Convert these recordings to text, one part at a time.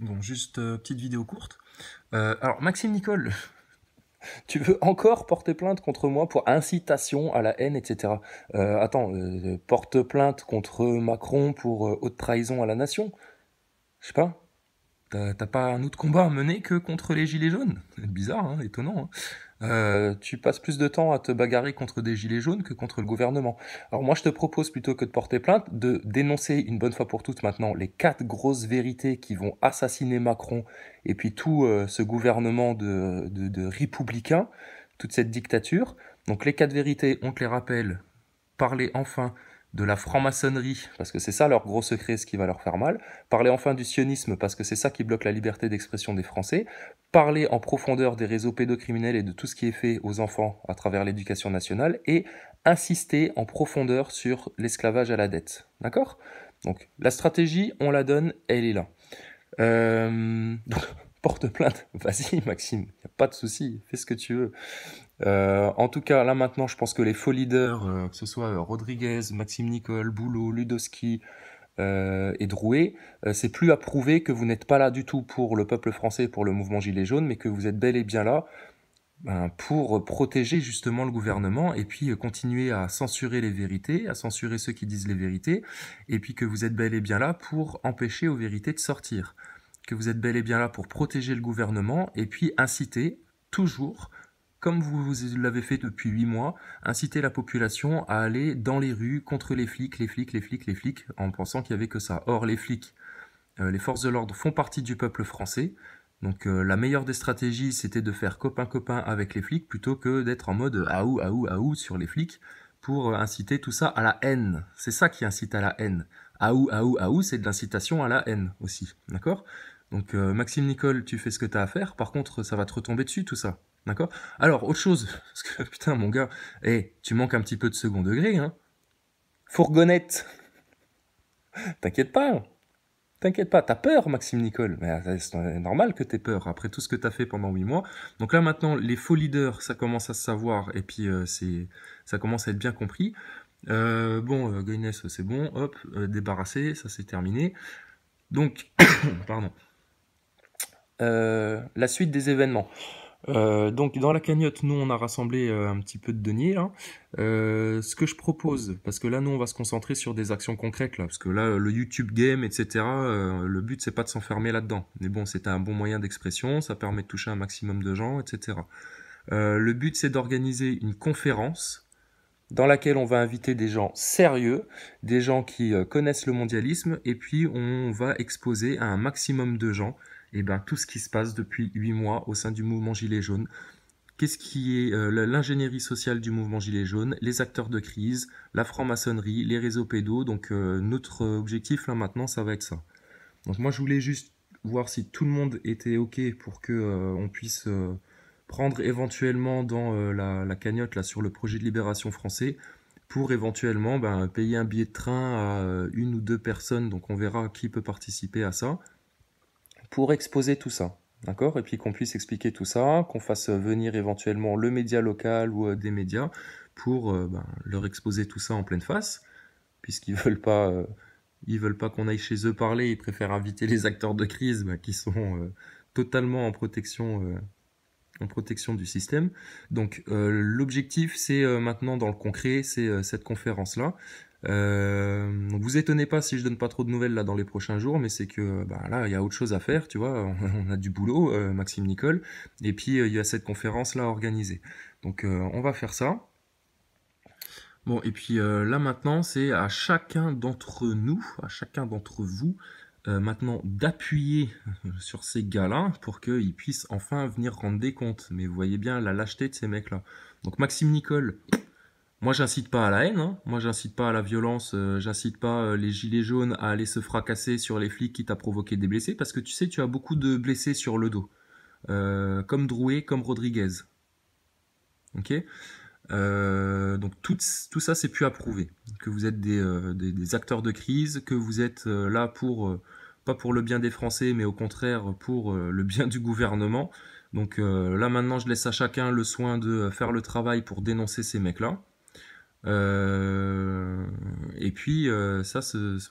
Bon, juste petite vidéo courte. Alors, Maxime Nicole, tu veux encore porter plainte contre moi pour incitation à la haine, etc. Attends, porte plainte contre Macron pour haute trahison à la nation? Je sais pas. T'as pas un autre combat à mener que contre les gilets jaunes? C'est bizarre, hein, étonnant. Hein. Tu passes plus de temps à te bagarrer contre des gilets jaunes que contre le gouvernement. Alors moi, je te propose plutôt que de porter plainte, de dénoncer une bonne fois pour toutes maintenant les 4 grosses vérités qui vont assassiner Macron et puis tout ce gouvernement de républicains, toute cette dictature. Donc les 4 vérités, on te les rappelle. Parler enfin de la franc-maçonnerie, parce que c'est ça leur gros secret, ce qui va leur faire mal. Parler enfin du sionisme, parce que c'est ça qui bloque la liberté d'expression des Français. Parler en profondeur des réseaux pédocriminels et de tout ce qui est fait aux enfants à travers l'éducation nationale. Et insister en profondeur sur l'esclavage à la dette. D'accord? Donc la stratégie, on la donne, elle est là. Donc, porte plainte, vas-y Maxime, y a pas de souci, fais ce que tu veux. En tout cas, là maintenant, je pense que les faux leaders, que ce soit Rodriguez, Maxime Nicole, Boulot, Ludowski et Drouet, c'est plus à prouver que vous n'êtes pas là du tout pour le peuple français, pour le mouvement Gilets jaunes, mais que vous êtes bel et bien là pour protéger justement le gouvernement et puis continuer à censurer les vérités, à censurer ceux qui disent les vérités, et puis que vous êtes bel et bien là pour empêcher aux vérités de sortir, que vous êtes bel et bien là pour protéger le gouvernement et puis inciter toujours, comme vous l'avez fait depuis 8 mois, inciter la population à aller dans les rues contre les flics, les flics, en pensant qu'il n'y avait que ça. Or, les flics, les forces de l'ordre font partie du peuple français. Donc la meilleure des stratégies, c'était de faire copain-copain avec les flics plutôt que d'être en mode aou, aou, aou sur les flics pour inciter tout ça à la haine. C'est ça qui incite à la haine. Aou, aou, aou, c'est de l'incitation à la haine aussi. D'accord? Donc Maxime Nicole, tu fais ce que t'as à faire. Par contre, ça va te retomber dessus tout ça. D'accord? Alors, autre chose, parce que putain, mon gars, tu manques un petit peu de second degré, hein. Fourgonnette, t'inquiète pas, hein. T'inquiète pas, t'as peur, Maxime Nicole. Mais c'est normal que t'aies peur, après tout ce que t'as fait pendant 8 mois. Donc là, maintenant, les faux leaders, ça commence à se savoir, et puis ça commence à être bien compris. Bon, Gaines, c'est bon, hop, débarrassé, ça c'est terminé. Donc, pardon. La suite des événements. Donc dans la cagnotte, nous on a rassemblé un petit peu de deniers là. Ce que je propose, parce que là nous on va se concentrer sur des actions concrètes là, parce que là le YouTube game, etc. Le but c'est pas de s'enfermer là-dedans. Mais bon, c'est un bon moyen d'expression, ça permet de toucher un maximum de gens, etc. Le but c'est d'organiser une conférence dans laquelle on va inviter des gens sérieux, des gens qui connaissent le mondialisme, et puis on va exposer à un maximum de gens tout ce qui se passe depuis 8 mois au sein du mouvement Gilets jaunes. Qu'est-ce qui est l'ingénierie sociale du mouvement Gilets jaunes, les acteurs de crise, la franc-maçonnerie, les réseaux pédos. Donc notre objectif là maintenant, ça va être ça. Donc moi je voulais juste voir si tout le monde était ok pour que on puisse prendre éventuellement dans la cagnotte là sur le projet de libération français pour éventuellement payer un billet de train à 1 ou 2 personnes. Donc on verra qui peut participer à ça pour exposer tout ça. D'accord? Et puis qu'on puisse expliquer tout ça, qu'on fasse venir éventuellement le média local ou des médias pour leur exposer tout ça en pleine face, puisqu'ils ils veulent pas qu'on aille chez eux parler, ils préfèrent inviter les acteurs de crise qui sont totalement en protection du système. Donc l'objectif, c'est maintenant dans le concret, c'est cette conférence-là. Donc vous étonnez pas si je donne pas trop de nouvelles là dans les prochains jours, mais c'est que là il y a autre chose à faire, tu vois, on a du boulot, Maxime Nicole, et puis il y a cette conférence là organisée. Donc on va faire ça. Bon, et puis là maintenant, c'est à chacun d'entre nous, à chacun d'entre vous, maintenant d'appuyer sur ces gars-là pour qu'ils puissent enfin venir rendre des comptes. Mais vous voyez bien la lâcheté de ces mecs-là. Donc Maxime Nicole, moi j'incite pas à la haine, hein. Moi j'incite pas à la violence, j'incite pas les gilets jaunes à aller se fracasser sur les flics qui t'a provoqué des blessés, parce que tu sais, tu as beaucoup de blessés sur le dos. Comme Drouet, comme Rodriguez. Ok? Donc tout ça, c'est plus à prouver. Que vous êtes des acteurs de crise, que vous êtes là pour, pas pour le bien des Français, mais au contraire pour le bien du gouvernement. Donc là maintenant, je laisse à chacun le soin de faire le travail pour dénoncer ces mecs-là. Euh, et puis, ça,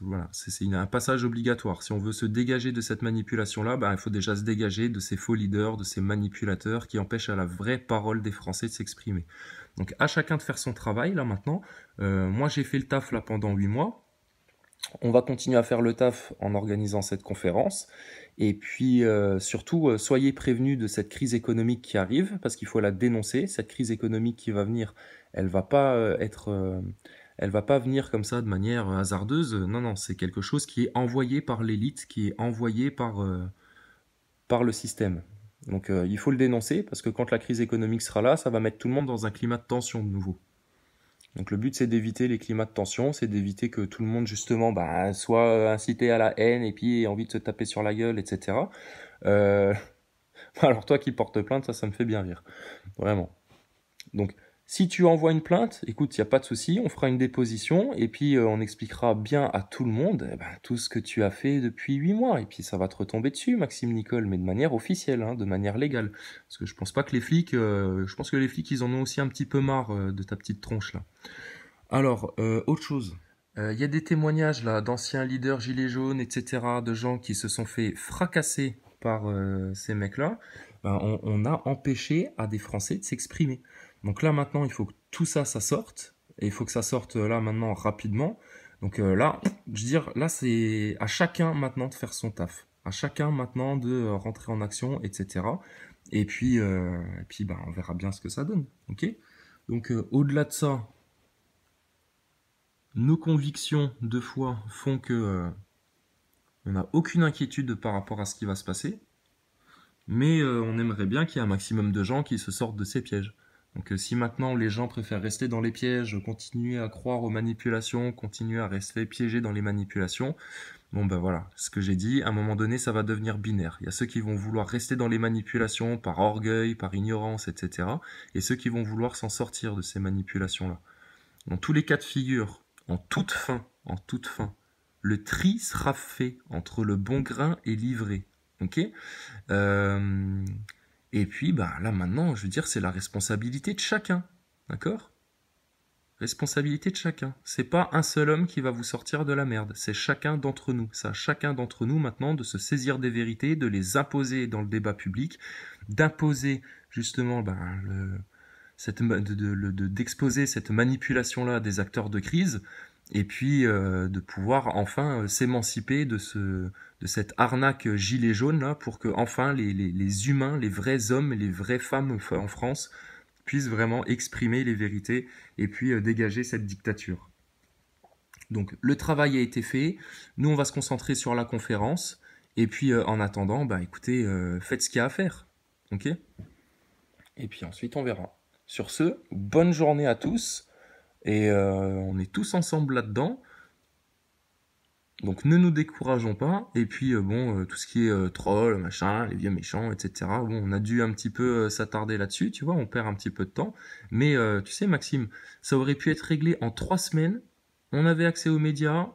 voilà, c'est un passage obligatoire. Si on veut se dégager de cette manipulation-là, ben, il faut déjà se dégager de ces faux leaders, de ces manipulateurs qui empêchent à la vraie parole des Français de s'exprimer. Donc, à chacun de faire son travail, là, maintenant. Moi, j'ai fait le taf, là, pendant 8 mois. On va continuer à faire le taf en organisant cette conférence. Et puis, surtout, soyez prévenus de cette crise économique qui arrive, parce qu'il faut la dénoncer. Cette crise économique qui va venir, elle va pas elle va pas venir comme ça de manière hasardeuse. Non, non, c'est quelque chose qui est envoyé par l'élite, qui est envoyé par le système. Donc, il faut le dénoncer, parce que quand la crise économique sera là, ça va mettre tout le monde dans un climat de tension de nouveau. Donc le but, c'est d'éviter les climats de tension, c'est d'éviter que tout le monde, justement, bah, soit incité à la haine et puis ait envie de se taper sur la gueule, etc. Euh, alors toi qui portes plainte, ça me fait bien rire, vraiment. Donc si tu envoies une plainte, écoute, il n'y a pas de souci, on fera une déposition et puis on expliquera bien à tout le monde eh ben, tout ce que tu as fait depuis 8 mois. Et puis ça va te retomber dessus, Maxime Nicole, mais de manière officielle, hein, de manière légale. Parce que je pense pas que les flics, je pense que les flics, ils en ont aussi un petit peu marre de ta petite tronche là. Alors, autre chose. Il y a des témoignages là d'anciens leaders gilets jaunes, etc., de gens qui se sont fait fracasser par ces mecs-là. Ben, on a empêché à des Français de s'exprimer. Donc là maintenant, il faut que tout ça, ça sorte. Et il faut que ça sorte là maintenant rapidement. Donc là, je veux dire, là c'est à chacun maintenant de faire son taf. À chacun maintenant de rentrer en action, etc. Et puis ben, on verra bien ce que ça donne. Ok. Donc au-delà de ça, nos convictions de foi font que on n'a aucune inquiétude par rapport à ce qui va se passer, mais on aimerait bien qu'il y ait un maximum de gens qui se sortent de ces pièges. Donc si maintenant les gens préfèrent rester dans les pièges, continuer à croire aux manipulations, continuer à rester piégés dans les manipulations, bon ben voilà, ce que j'ai dit, à un moment donné ça va devenir binaire. Il y a ceux qui vont vouloir rester dans les manipulations par orgueil, par ignorance, etc. Et ceux qui vont vouloir s'en sortir de ces manipulations-là. Dans tous les cas de figure, en toute fin, le tri sera fait entre le bon grain et l'ivraie. Ok. Euh, et puis, bah, là maintenant, je veux dire, c'est la responsabilité de chacun. D'accord. Responsabilité de chacun. C'est pas un seul homme qui va vous sortir de la merde. C'est chacun d'entre nous. C'est à chacun d'entre nous maintenant de se saisir des vérités, de les imposer dans le débat public, d'imposer justement d'exposer cette manipulation-là des acteurs de crise, et puis de pouvoir enfin s'émanciper de cette arnaque gilet jaune là, pour que enfin les humains, les vrais hommes et les vraies femmes en France puissent vraiment exprimer les vérités et puis dégager cette dictature. Donc le travail a été fait, nous on va se concentrer sur la conférence, et puis en attendant, bah écoutez, faites ce qu'il y a à faire, ok. Et puis ensuite on verra. Sur ce, bonne journée à tous, et on est tous ensemble là-dedans. Donc ne nous décourageons pas. Et puis tout ce qui est troll, machin, les vieux méchants, etc. Bon, on a dû un petit peu s'attarder là-dessus, tu vois, on perd un petit peu de temps. Mais tu sais, Maxime, ça aurait pu être réglé en 3 semaines. On avait accès aux médias,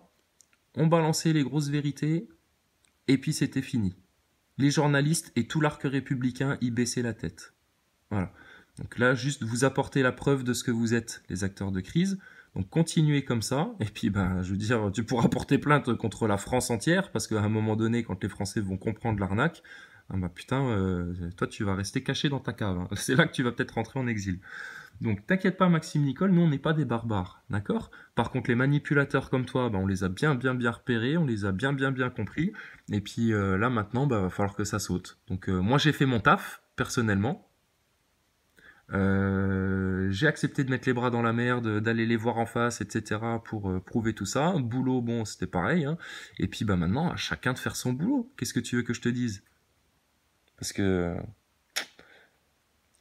on balançait les grosses vérités, et puis c'était fini. Les journalistes et tout l'arc républicain y baissaient la tête. Voilà. Donc là, juste vous apportez la preuve de ce que vous êtes, les acteurs de crise. Donc continuez comme ça, et puis ben, je veux dire, tu pourras porter plainte contre la France entière, parce qu'à un moment donné, quand les Français vont comprendre l'arnaque, ah bah putain, toi tu vas rester caché dans ta cave. Hein. C'est là que tu vas peut-être rentrer en exil. Donc t'inquiète pas, Maxime Nicole, nous on n'est pas des barbares, d'accord. Par contre, les manipulateurs comme toi, ben, on les a bien repérés, on les a bien compris, et puis là maintenant, bah, va falloir que ça saute. Donc moi j'ai fait mon taf, personnellement. J'ai accepté de mettre les bras dans la merde, d'aller les voir en face, etc. pour prouver tout ça. Boulot, bon, c'était pareil. Hein. Et puis bah maintenant, à chacun de faire son boulot. Qu'est-ce que tu veux que je te dise? Parce que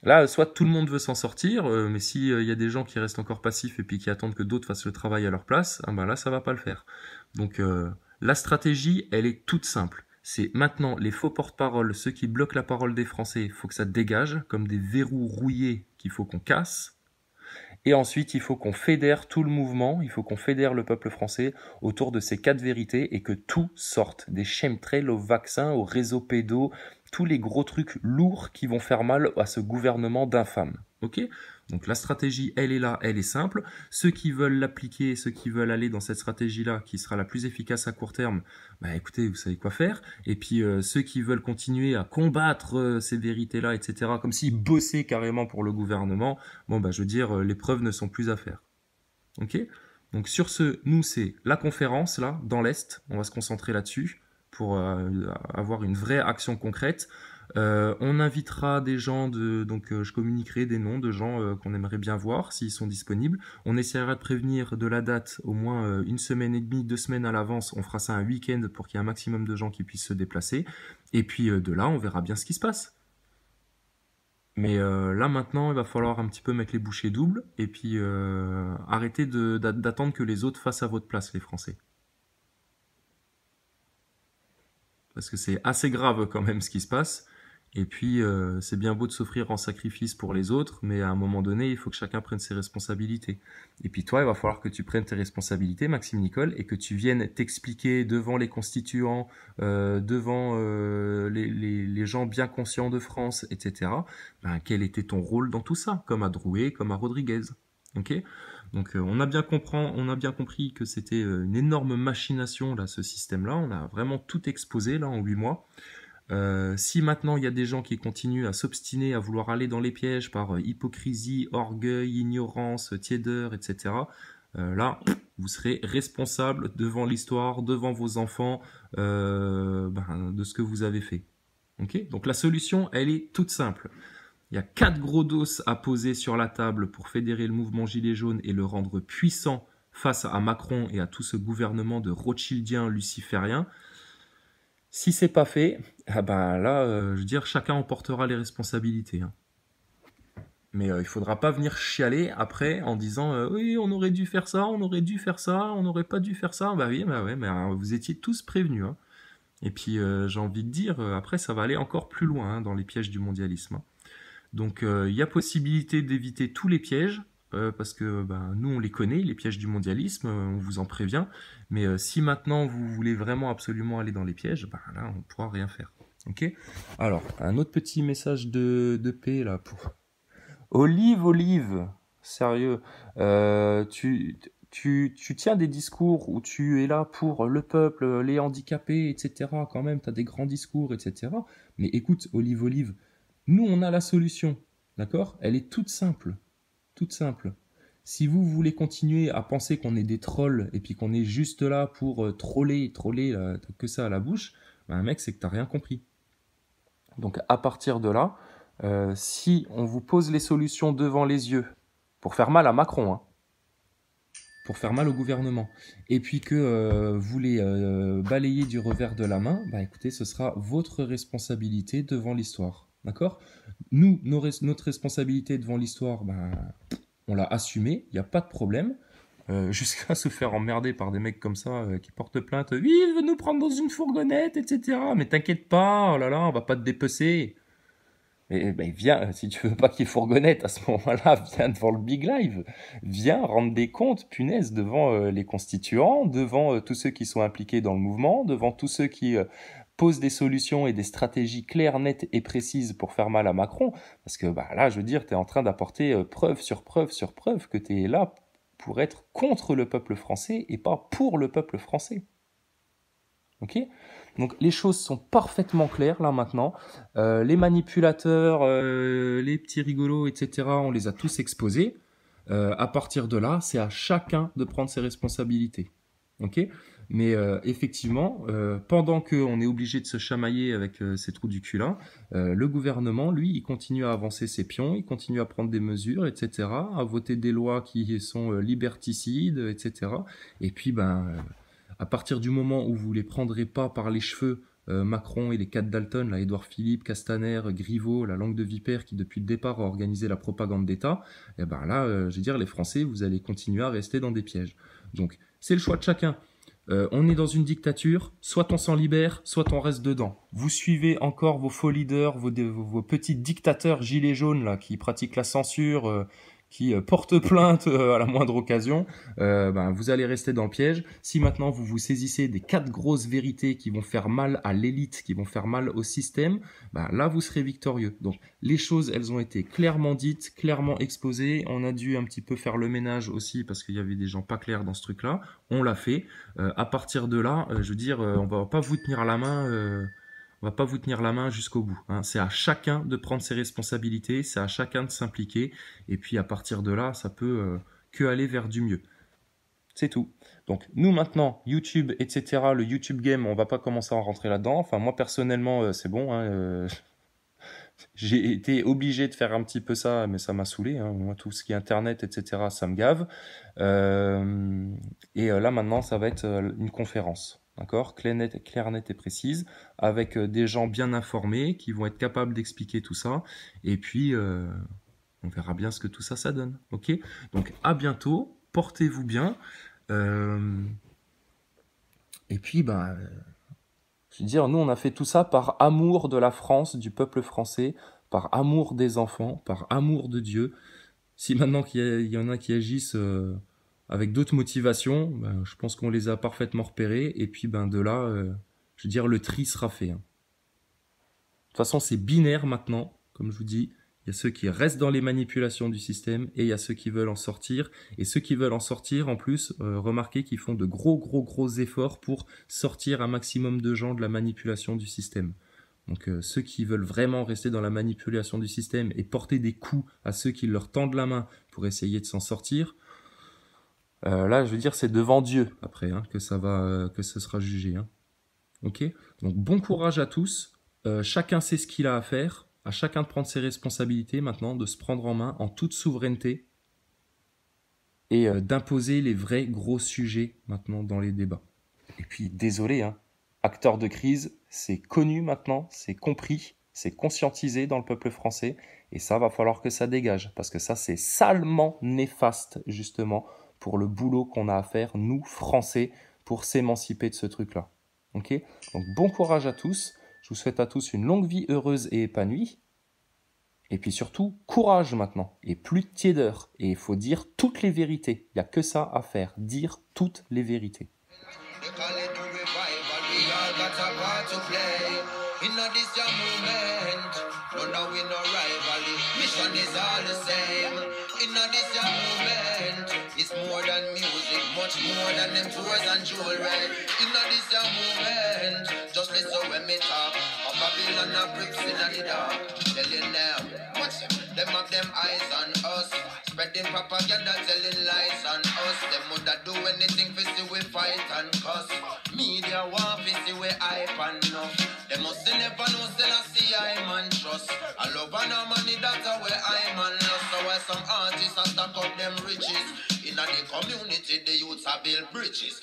là, soit tout le monde veut s'en sortir, mais s'il y a des gens qui restent encore passifs et puis qui attendent que d'autres fassent le travail à leur place, ah bah là, ça va pas le faire. Donc la stratégie, elle est toute simple. C'est maintenant les faux porte-parole, ceux qui bloquent la parole des Français, il faut que ça dégage, comme des verrous rouillés qu'il faut qu'on casse. Et ensuite, il faut qu'on fédère tout le mouvement, il faut qu'on fédère le peuple français autour de ces 4 vérités et que tout sorte, des chemtrails au vaccin, au réseau pédo, tous les gros trucs lourds qui vont faire mal à ce gouvernement d'infâmes. Ok? Donc la stratégie, elle est là, elle est simple. Ceux qui veulent l'appliquer, ceux qui veulent aller dans cette stratégie-là, qui sera la plus efficace à court terme, bah écoutez, vous savez quoi faire. Et puis ceux qui veulent continuer à combattre ces vérités-là, etc., comme s'ils bossaient carrément pour le gouvernement, bon bah je veux dire, les preuves ne sont plus à faire. Ok? Donc sur ce, nous c'est la conférence là, dans l'Est, on va se concentrer là-dessus pour avoir une vraie action concrète. On invitera des gens donc je communiquerai des noms de gens qu'on aimerait bien voir s'ils sont disponibles. On essaiera de prévenir de la date au moins une semaine et demie, 2 semaines à l'avance. On fera ça un week-end pour qu'il y ait un maximum de gens qui puissent se déplacer. Et puis de là, on verra bien ce qui se passe. Mais là maintenant, il va falloir un petit peu mettre les bouchées doubles et puis arrêter d'attendre que les autres fassent à votre place, les Français. Parce que c'est assez grave quand même ce qui se passe. Et puis, c'est bien beau de s'offrir en sacrifice pour les autres, mais à un moment donné, il faut que chacun prenne ses responsabilités. Et puis toi, il va falloir que tu prennes tes responsabilités, Maxime Nicole, et que tu viennes t'expliquer devant les constituants, devant les gens bien conscients de France, etc., ben, quel était ton rôle dans tout ça, comme à Drouet, comme à Rodriguez. Ok? Donc on a bien compris que c'était une énorme machination, là, ce système-là. On a vraiment tout exposé, là, en 8 mois. Si maintenant il y a des gens qui continuent à s'obstiner, à vouloir aller dans les pièges par hypocrisie, orgueil, ignorance, tiédeur, etc., là, vous serez responsable devant l'histoire, devant vos enfants, de ce que vous avez fait. Okay? Donc la solution, elle est toute simple. Il y a 4 gros dos à poser sur la table pour fédérer le mouvement Gilets jaunes et le rendre puissant face à Macron et à tout ce gouvernement de Rothschildiens lucifériens. Si c'est pas fait, ah ben là, je veux dire, chacun en portera les responsabilités. Hein. Mais il faudra pas venir chialer après en disant oui, on aurait dû faire ça, on aurait dû faire ça, on n'aurait pas dû faire ça. Bah oui, bah ouais, mais vous étiez tous prévenus. Hein. Et puis j'ai envie de dire, après ça va aller encore plus loin hein, dans les pièges du mondialisme. Hein. Donc il y a possibilité d'éviter tous les pièges. Parce que nous on les connaît, les pièges du mondialisme, on vous en prévient. Mais si maintenant vous voulez vraiment absolument aller dans les pièges, là on ne pourra rien faire. Ok. Alors un autre petit message de paix là pour Olive, sérieux, tu tiens des discours où tu es là pour le peuple, les handicapés, etc. Quand même, tu as des grands discours, etc. Mais écoute, Olive, nous on a la solution, d'accord? Elle est toute simple. Toute simple. Si vous voulez continuer à penser qu'on est des trolls et puis qu'on est juste là pour troller, t'as que ça à la bouche, mec, c'est que t'as rien compris. Donc à partir de là, si on vous pose les solutions devant les yeux, pour faire mal à Macron, hein, pour faire mal au gouvernement, et puis que vous les balayez du revers de la main, écoutez, ce sera votre responsabilité devant l'histoire. D'accord? Nous, notre responsabilité devant l'histoire, on l'a assumé, il n'y a pas de problème. Jusqu'à se faire emmerder par des mecs comme ça qui portent plainte. Oui, il veut nous prendre dans une fourgonnette, etc. Mais t'inquiète pas, oh là là, on va pas te dépecer. Mais viens, si tu veux pas qu'il y ait fourgonnette à ce moment-là, viens devant le Big Live. Viens rendre des comptes, punaise, devant les constituants, devant tous ceux qui sont impliqués dans le mouvement, devant tous ceux qui posent des solutions et des stratégies claires, nettes et précises pour faire mal à Macron. Parce que là, je veux dire, tu es en train d'apporter preuve sur preuve sur preuve que tu es là pour être contre le peuple français et pas pour le peuple français. Ok ? Donc les choses sont parfaitement claires là maintenant. Les manipulateurs, les petits rigolos, etc., on les a tous exposés. À partir de là, c'est à chacun de prendre ses responsabilités. Ok ? Mais effectivement, pendant qu'on est obligé de se chamailler avec ces trous du cul-là, le gouvernement, lui, il continue à avancer ses pions, il continue à prendre des mesures, etc., à voter des lois qui sont liberticides, etc. Et puis, à partir du moment où vous les prendrez pas par les cheveux, Macron et les 4 Dalton, là, Édouard Philippe, Castaner, Griveaux, la langue de vipère qui depuis le départ a organisé la propagande d'État, et là, je veux dire, les Français, vous allez continuer à rester dans des pièges. Donc, c'est le choix de chacun. On est dans une dictature, soit on s'en libère, soit on reste dedans. Vous suivez encore vos faux leaders, vos petits dictateurs gilets jaunes là, qui pratiquent la censure, qui portent plainte à la moindre occasion, vous allez rester dans le piège. Si maintenant vous vous saisissez des 4 grosses vérités qui vont faire mal à l'élite, qui vont faire mal au système, là vous serez victorieux. Donc les choses, elles ont été clairement dites, clairement exposées. On a dû un petit peu faire le ménage aussi parce qu'il y avait des gens pas clairs dans ce truc-là. On l'a fait. À partir de là, je veux dire, on va pas vous tenir la main. On va pas vous tenir la main jusqu'au bout. Hein. C'est à chacun de prendre ses responsabilités, c'est à chacun de s'impliquer. Et puis à partir de là, ça peut que aller vers du mieux. C'est tout. Donc nous maintenant, YouTube, etc., le YouTube game, on va pas commencer à rentrer là-dedans. Enfin moi personnellement, c'est bon. Hein, j'ai été obligé de faire un petit peu ça, mais ça m'a saoulé. Hein. Moi, tout ce qui est Internet, etc., ça me gave. Là maintenant, ça va être une conférence. D'accord, claire, nette et précise, avec des gens bien informés qui vont être capables d'expliquer tout ça. Et puis, on verra bien ce que tout ça, ça donne. Ok. Donc, à bientôt. Portez-vous bien. Et puis, je veux dire, nous, on a fait tout ça par amour de la France, du peuple français, par amour des enfants, par amour de Dieu. Si maintenant qu'il y en a qui agissent avec d'autres motivations, je pense qu'on les a parfaitement repérés. Et puis de là, je veux dire, le tri sera fait. Hein. De toute façon, c'est binaire maintenant, comme je vous dis. Il y a ceux qui restent dans les manipulations du système et il y a ceux qui veulent en sortir. Et ceux qui veulent en sortir, en plus, remarquez qu'ils font de gros efforts pour sortir un maximum de gens de la manipulation du système. Donc ceux qui veulent vraiment rester dans la manipulation du système et porter des coups à ceux qui leur tendent la main pour essayer de s'en sortir, là, je veux dire, c'est devant Dieu, après, hein, que ce sera jugé. Hein. Ok. Donc, bon courage à tous. Chacun sait ce qu'il a à faire. À chacun de prendre ses responsabilités maintenant, de se prendre en main en toute souveraineté et d'imposer les vrais gros sujets maintenant dans les débats. Et puis, désolé, hein, acteur de crise, c'est connu maintenant, c'est compris, c'est conscientisé dans le peuple français. Et ça, va falloir que ça dégage. Parce que ça, c'est salement néfaste, justement, pour le boulot qu'on a à faire, nous, Français, pour s'émanciper de ce truc-là. Ok ? Donc, bon courage à tous. Je vous souhaite à tous une longue vie heureuse et épanouie. Et puis surtout, courage maintenant. Et plus de tiédeur. Et il faut dire toutes les vérités. Il n'y a que ça à faire. Dire toutes les vérités. It's more than music, much more than them tours and jewelry. Inna this your movement, just listen when me talk. A Babylon a bricks inna the dark. Telling them, watch them have them eyes on us. Spreading propaganda, telling lies on us. Them woulda do anything for see we fight and cuss. Media want to see we hype and enough. Them must never know say I see I man trust. I love and no money that's a way I man lost. So why some artists a stack up them riches. In the community, the youths are build bridges.